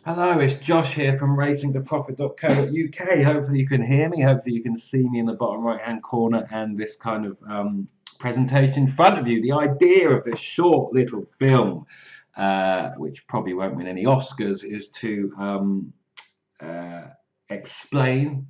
Hello, it's Josh here from racingtoprofit.co.uk. Hopefully you can hear me. Hopefully you can see me in the bottom right hand corner and this kind of presentation in front of you. The idea of this short little film, which probably won't win any Oscars, is to uh, explain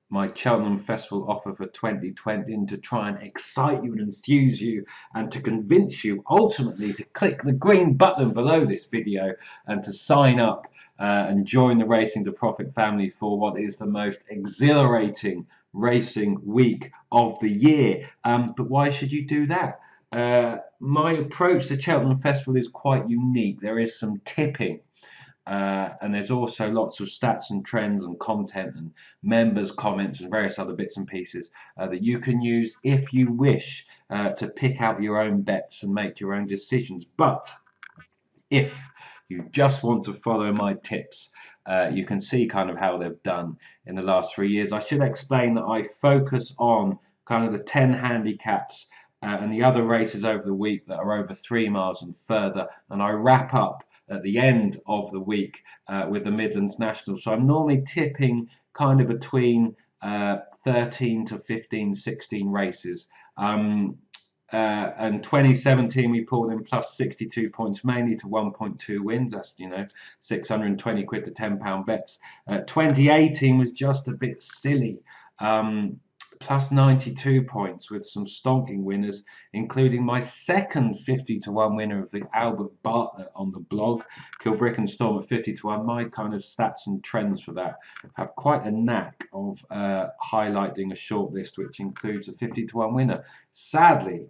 my Cheltenham Festival offer for 2020 and to try and excite you and enthuse you and to convince you ultimately to click the green button below this video and to sign up and join the Racing to Profit family for what is the most exhilarating racing week of the year. But why should you do that? My approach to Cheltenham Festival is quite unique. There is some tipping and there's also lots of stats and trends and content and members' comments and various other bits and pieces that you can use if you wish to pick out your own bets and make your own decisions. But if you just want to follow my tips, you can see kind of how they've done in the last 3 years. I should explain that I focus on kind of the 10 handicaps and the other races over the week that are over 3 miles and further, and I wrap up at the end of the week with the Midlands National. So I'm normally tipping kind of between 13 to 15, 16 races. And 2017 we pulled in plus 62 points mainly to 1.2 wins. That's 620 quid to £10 bets. 2018 was just a bit silly. Plus 92 points with some stonking winners, including my second 50 to 1 winner of the Albert Bartlett on the blog, Kilbrick and Storm at 50 to 1. My kind of stats and trends for that have quite a knack of highlighting a short list which includes a 50 to 1 winner. Sadly,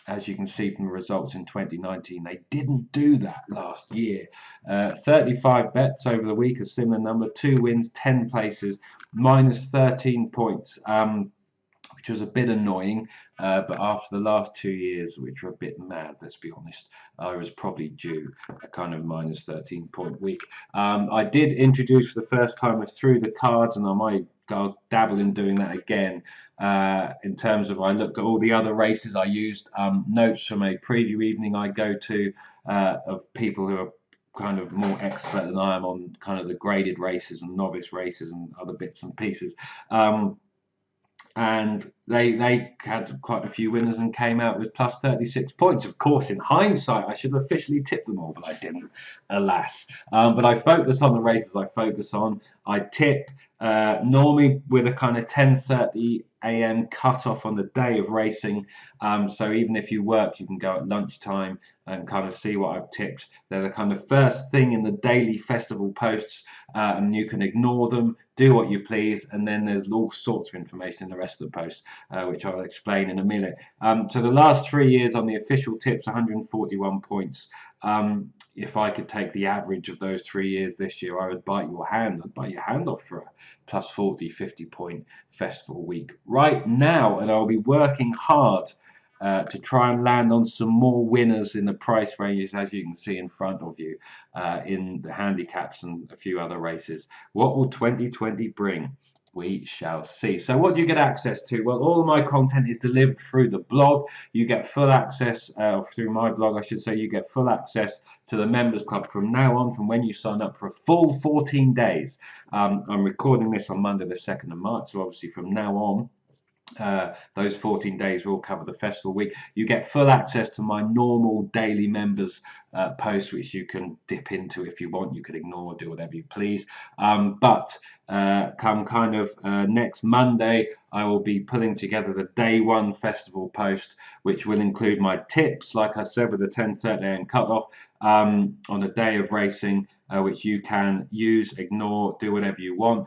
as you can see from the results in 2019, they didn't do that last year. 35 bets over the week, a similar number, 2 wins, 10 places, minus 13 points. Which was a bit annoying, but after the last 2 years, which were a bit mad, let's be honest, I was probably due a kind of minus 13-point week. I did introduce for the first time through the cards, and I might go dabble in doing that again. In terms of, I looked at all the other races. I used notes from a preview evening I go to of people who are kind of more expert than I am on kind of the graded races and novice races and other bits and pieces. And they had quite a few winners and came out with plus 36 points. Of course, in hindsight, I should have officially tipped them all, but I didn't, alas. But I focus on the races I focus on. I tip normally with a kind of 10:30 a.m. cutoff on the day of racing. So even if you work, you can go at lunchtime and kind of see what I've tipped. They're the kind of first thing in the daily festival posts, and you can ignore them, do what you please, and then there's all sorts of information in the rest of the post, which I'll explain in a minute. So the last 3 years on the official tips, 141 points. If I could take the average of those 3 years this year, I would bite your hand. I'd bite your hand off for a plus 40, 50 point festival week right now, and I'll be working hard to try and land on some more winners in the price ranges, as you can see in front of you, in the handicaps and a few other races. What will 2020 bring? We shall see. So what do you get access to? Well, all of my content is delivered through the blog. You get full access through my blog, I should say. You get full access to the members club from now on, from when you sign up for a full 14 days. I'm recording this on Monday the 2nd of March, so obviously from now on, those 14 days will cover the festival week. You get full access to my normal daily members posts, which you can dip into if you want. You can ignore, do whatever you please. But come kind of next Monday, I will be pulling together the day one festival post, which will include my tips, like I said, with the 10:30 a.m. cutoff on the day of racing, which you can use, ignore, do whatever you want.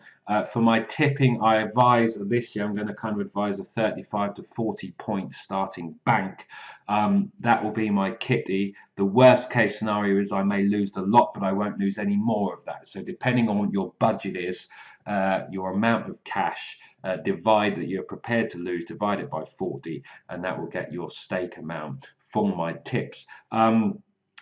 For my tipping, I advise this year, I'm going to kind of advise a 35 to 40 point starting bank. That will be my kitty. The worst case scenario is I may lose a lot, but I won't lose any more of that. So depending on what your budget is, your amount of cash, divide that you're prepared to lose, divide it by 40, and that will get your stake amount for my tips.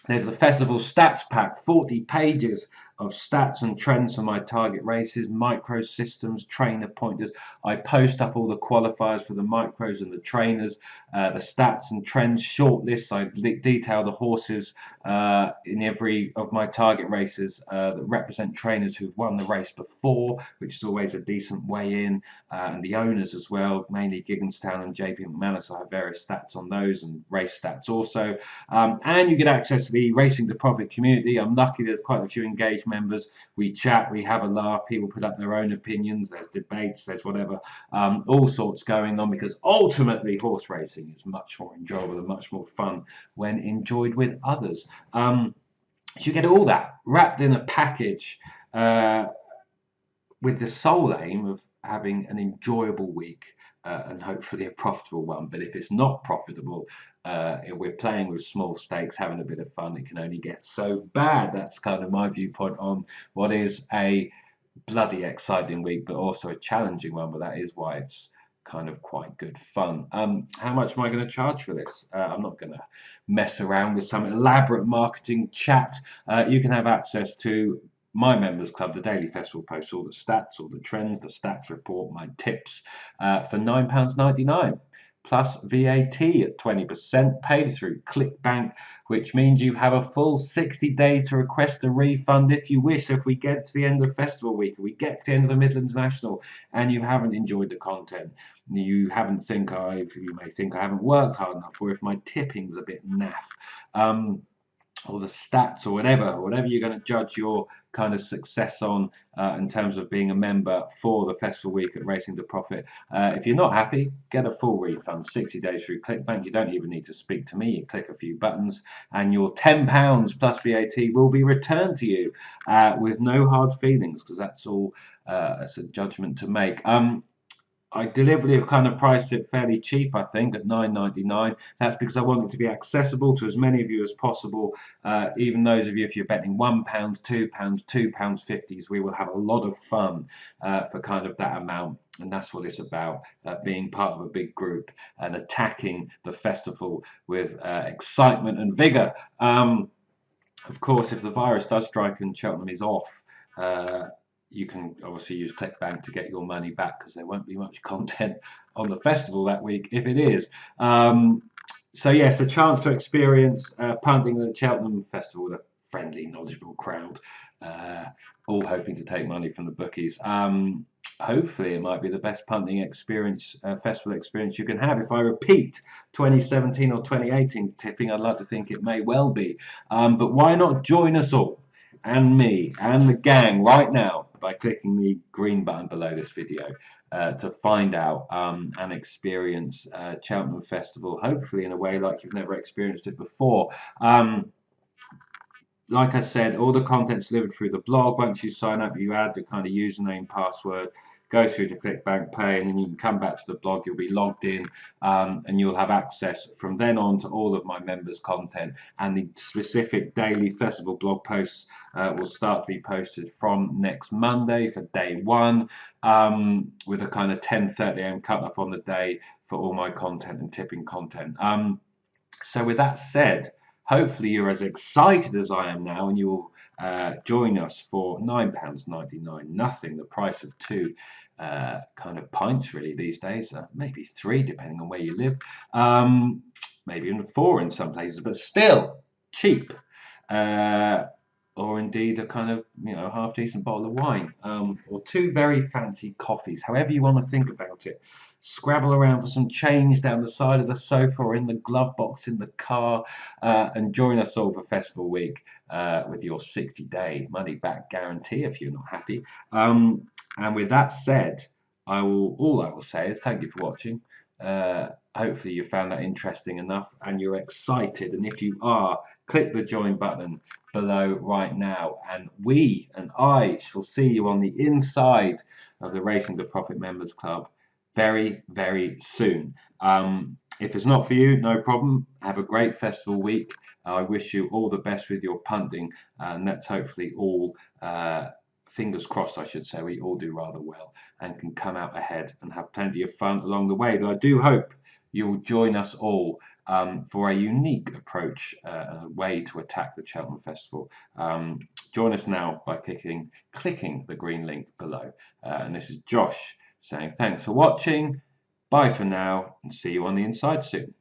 There's the festival stats pack, 40 pages of stats and trends for my target races, micro systems, trainer pointers. I post up all the qualifiers for the micros and the trainers, the stats and trends, short lists. I detail the horses in every of my target races that represent trainers who've won the race before, which is always a decent way in, and the owners as well, mainly Gigginstown and JP McManus. I have various stats on those and race stats also. And you get access to the Racing to Profit community. I'm lucky there's quite a few engaged members. We chat, we have a laugh, people put up their own opinions, there's debates, there's whatever, all sorts going on, because ultimately horse racing is much more enjoyable and much more fun when enjoyed with others. So you get all that wrapped in a package with the sole aim of having an enjoyable week and hopefully a profitable one. But if it's not profitable, if we're playing with small stakes, having a bit of fun, it can only get so bad. That's kind of my viewpoint on what is a bloody exciting week, but also a challenging one. But that is why it's kind of quite good fun. How much am I going to charge for this? I'm not going to mess around with some elaborate marketing chat. You can have access to my members club, the Daily Festival Post, all the stats, all the trends, the stats report, my tips for £9.99 plus VAT at 20%, paid through ClickBank, which means you have a full 60 days to request a refund if you wish. If we get to the end of festival week, if we get to the end of the Midlands National and you haven't enjoyed the content, you may think I haven't worked hard enough, or if my tipping's a bit naff, or the stats, or whatever you're going to judge your kind of success on in terms of being a member for the festival week at Racing to Profit. If you're not happy, get a full refund, 60 days through ClickBank. You don't even need to speak to me. You click a few buttons and your £10 plus VAT will be returned to you with no hard feelings, because that's all it's a judgment to make. I deliberately have kind of priced it fairly cheap, I think, at £9.99. That's because I want it to be accessible to as many of you as possible. Even those of you, if you're betting £1, £2, £2.50s, we will have a lot of fun for kind of that amount. And that's what it's about, being part of a big group and attacking the festival with excitement and vigour. Of course, if the virus does strike and Cheltenham is off, you can obviously use ClickBank to get your money back, because there won't be much content on the festival that week if it is. So yes, a chance to experience punting at the Cheltenham Festival with a friendly, knowledgeable crowd, all hoping to take money from the bookies. Hopefully it might be the best punting experience, festival experience you can have. If I repeat 2017 or 2018 tipping, I'd like to think it may well be. But why not join us all, and me and the gang, right now by clicking the green button below this video to find out and experience Cheltenham Festival, hopefully in a way like you've never experienced it before. Like I said, all the content's delivered through the blog. Once you sign up, you add the kind of username, password, go through to ClickBank Pay, and then you can come back to the blog. You'll be logged in, and you'll have access from then on to all of my members' content. And the specific daily festival blog posts will start to be posted from next Monday for day one, with a kind of 10:30 a.m. cut-off on the day for all my content and tipping content. So with that said, hopefully you're as excited as I am now, and you will join us for £9.99, nothing, the price of two kind of pints really these days, maybe three depending on where you live, maybe even four in some places, but still cheap, or indeed a kind of half decent bottle of wine, or two very fancy coffees, however you want to think about it. Scrabble around for some change down the side of the sofa or in the glove box in the car, and join us all for Festival Week with your 60-day money-back guarantee if you're not happy. And with that said, all I will say is thank you for watching. Hopefully you found that interesting enough and you're excited. And if you are, click the join button below right now. And we and I shall see you on the inside of the Racing to Profit Members Club very, very soon. If it's not for you, no problem. Have a great festival week. I wish you all the best with your punting, and let's hopefully all, fingers crossed I should say, we all do rather well and can come out ahead and have plenty of fun along the way. But I do hope you'll join us all for a unique approach, a way to attack the Cheltenham Festival. Join us now by clicking the green link below. And this is Josh saying thanks for watching. Bye for now, and see you on the inside soon.